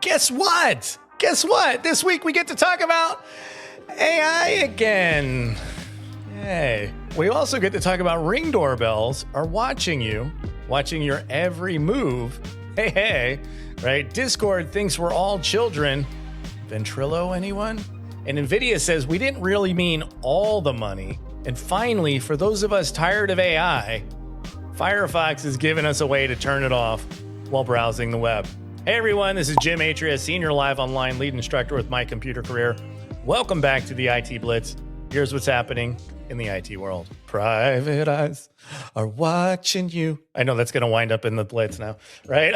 Guess what? Guess what? This week we get to talk about AI again. Hey, we also get to talk about Ring doorbells are watching you, watching your every move. Hey, right? Discord thinks we're all children. Ventrilo, anyone? And NVIDIA says we didn't really mean all the money. And finally, for those of us tired of AI, Firefox has given us a way to turn it off while browsing the web. Hey everyone, this is Jim Atria, Senior Live Online Lead Instructor with MyComputerCareer. Welcome back to the IT Blitz. Here's what's happening in the IT world. Private eyes are watching you. I know that's going to wind up in the Blitz now, right?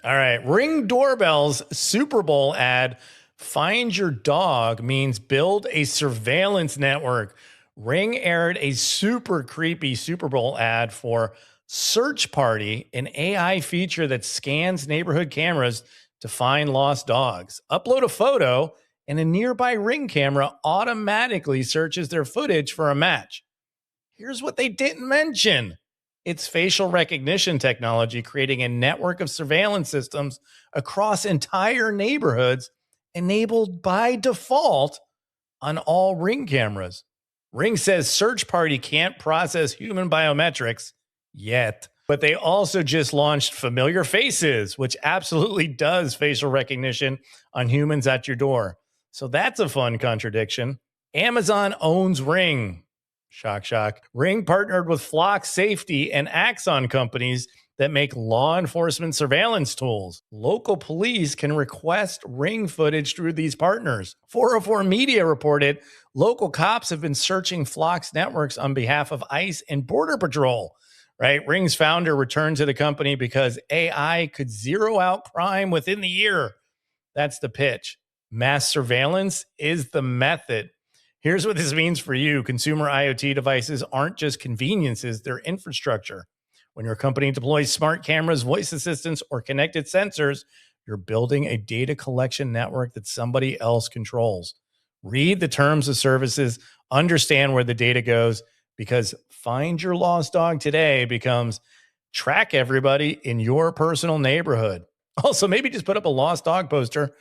All right. Ring doorbell's Super Bowl ad, Find Your Dog, means build a surveillance network. Ring aired a super creepy Super Bowl ad for Search Party, an AI feature that scans neighborhood cameras to find lost dogs. Upload a photo, and a nearby Ring camera automatically searches their footage for a match. Here's what they didn't mention. It's facial recognition technology, creating a network of surveillance systems across entire neighborhoods, enabled by default on all Ring cameras. Ring says Search Party can't process human biometrics yet, but they also just launched Familiar Faces, which absolutely does facial recognition on humans at your door. So that's a fun contradiction. Amazon owns Ring. Shock, shock. Ring partnered with Flock Safety and Axon companies that make law enforcement surveillance tools. Local police can request Ring footage through these partners. 404 Media reported local cops have been searching Flock's networks on behalf of ICE and Border Patrol. Right? Ring's founder returned to the company because AI could zero out crime within the year. That's the pitch. Mass surveillance is the method. Here's what this means for you. Consumer IoT devices aren't just conveniences, they're infrastructure. When your company deploys smart cameras, voice assistants, or connected sensors, you're building a data collection network that somebody else controls. Read the terms of services, understand where the data goes, because Find Your Lost Dog today becomes track everybody in your personal neighborhood. Also, maybe just put up a lost dog poster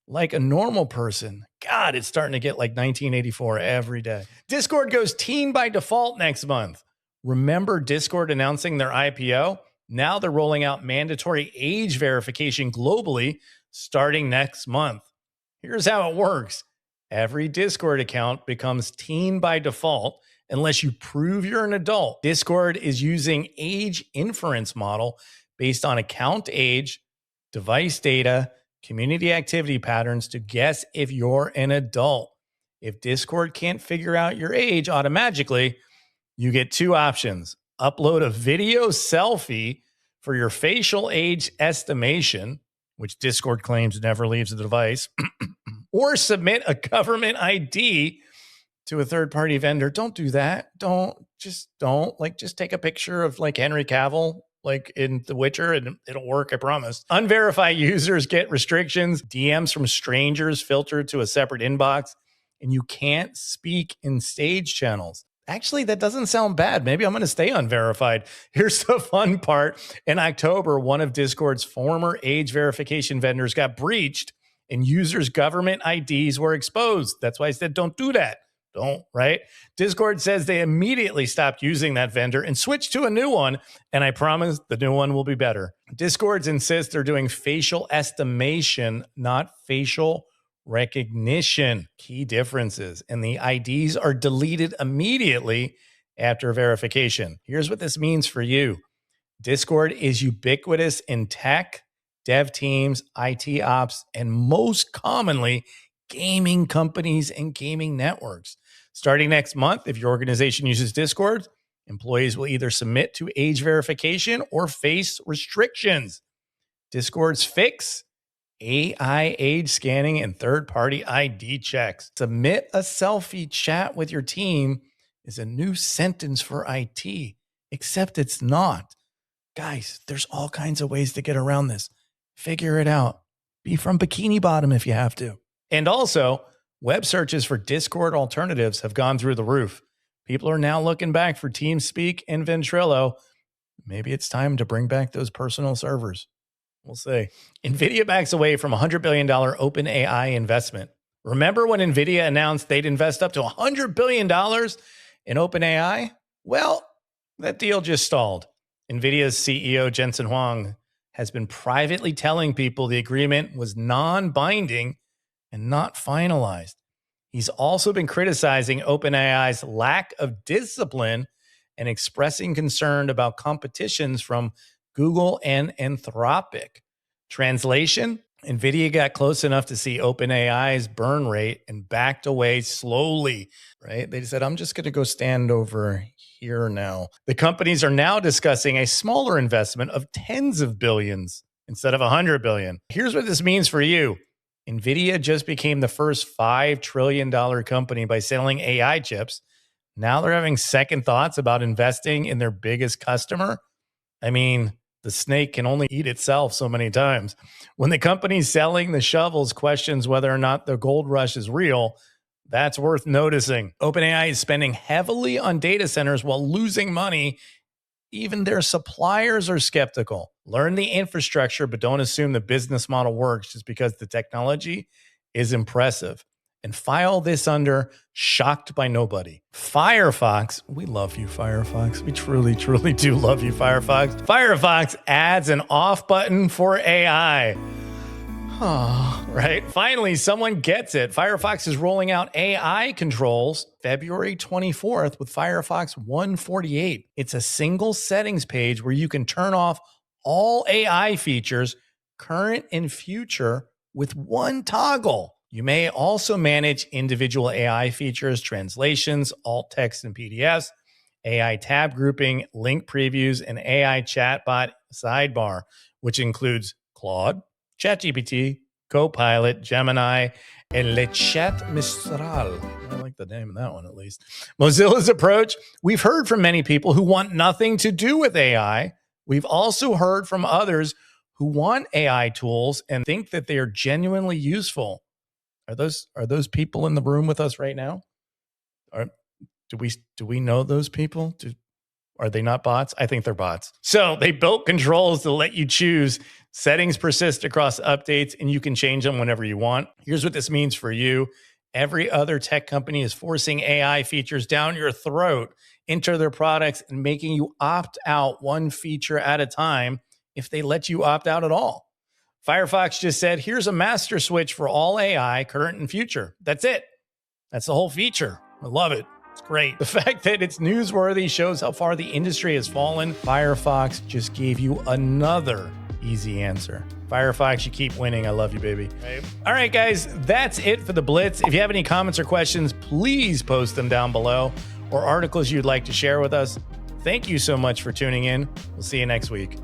like a normal person. God, it's starting to get like 1984 every day. Discord goes teen by default next month. Remember Discord announcing their IPO? Now they're rolling out mandatory age verification globally starting next month. Here's how it works. Every Discord account becomes teen by default unless you prove you're an adult. Discord is using age inference model based on account age, device data, community activity patterns to guess if you're an adult. If Discord can't figure out your age automatically, you get two options. Upload a video selfie for your facial age estimation, which Discord claims never leaves the device, or submit a government ID to a third-party vendor. Don't do that. Just take a picture of like Henry Cavill, like in The Witcher, and it'll work, I promise. Unverified users get restrictions, DMs from strangers filtered to a separate inbox, and you can't speak in stage channels. Actually, that doesn't sound bad. Maybe I'm going to stay unverified. Here's the fun part. In October, one of Discord's former age verification vendors got breached and users' government IDs were exposed. That's why I said don't do that. Don't, right? Discord says they immediately stopped using that vendor and switched to a new one, and I promise the new one will be better. Discords insist they're doing facial estimation, not facial recognition. Key differences, and the IDs are deleted immediately after verification. Here's what this means for you. Discord is ubiquitous in tech, dev teams, IT ops, and most commonly, gaming companies and gaming networks. Starting next month, if your organization uses Discord, employees will either submit to age verification or face restrictions. Discord's fix: AI age scanning and third-party ID checks. Submit a selfie chat with your team is a new sentence for IT, except it's not. Guys, there's all kinds of ways to get around this. Figure it out. Be from Bikini Bottom if you have to. And also, web searches for Discord alternatives have gone through the roof. People are now looking back for TeamSpeak and Ventrilo. Maybe it's time to bring back those personal servers. We'll see. NVIDIA backs away from $100 billion OpenAI investment. Remember when NVIDIA announced they'd invest up to $100 billion in OpenAI? Well, that deal just stalled. NVIDIA's CEO, Jensen Huang, has been privately telling people the agreement was non-binding and not finalized. He's also been criticizing OpenAI's lack of discipline and expressing concern about competitions from Google and Anthropic. Translation: NVIDIA got close enough to see OpenAI's burn rate and backed away slowly, right? They said, I'm just going to go stand over here now. The companies are now discussing a smaller investment of tens of billions instead of 100 billion. Here's what this means for you. NVIDIA just became the first $5 trillion company by selling AI chips. Now they're having second thoughts about investing in their biggest customer. I mean, the snake can only eat itself so many times. When the company selling the shovels questions whether or not the gold rush is real, that's worth noticing. OpenAI is spending heavily on data centers while losing money. Even their suppliers are skeptical. Learn the infrastructure, but don't assume the business model works just because the technology is impressive. And file this under shocked by nobody. Firefox, we love you, Firefox. We truly, truly do love you, Firefox. Firefox adds an off button for AI. Oh, right. Finally, someone gets it. Firefox is rolling out AI controls February 24th with Firefox 148. It's a single settings page where you can turn off all AI features, current and future, with one toggle. You may also manage individual AI features, translations, alt text and PDFs, AI tab grouping, link previews, and AI chatbot sidebar, which includes Claude, ChatGPT, Copilot, Gemini, and Le Chat Mistral. I like the name of that one, at least. Mozilla's approach: we've heard from many people who want nothing to do with AI. We've also heard from others who want AI tools and think that they are genuinely useful. Are those people in the room with us right now? Do we know those people? Are they not bots? I think they're bots. So they built controls to let you choose. Settings persist across updates, and you can change them whenever you want. Here's what this means for you. Every other tech company is forcing AI features down your throat into their products and making you opt out one feature at a time if they let you opt out at all. Firefox just said, here's a master switch for all AI, current and future. That's it. That's the whole feature. I love it. It's great. The fact that it's newsworthy shows how far the industry has fallen. Firefox just gave you another easy answer. Firefox, you keep winning. I love you, baby. Right. All right, guys, that's it for the Blitz. If you have any comments or questions, please post them down below, or articles you'd like to share with us. Thank you so much for tuning in. We'll see you next week.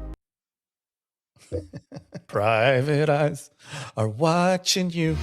Private eyes are watching you.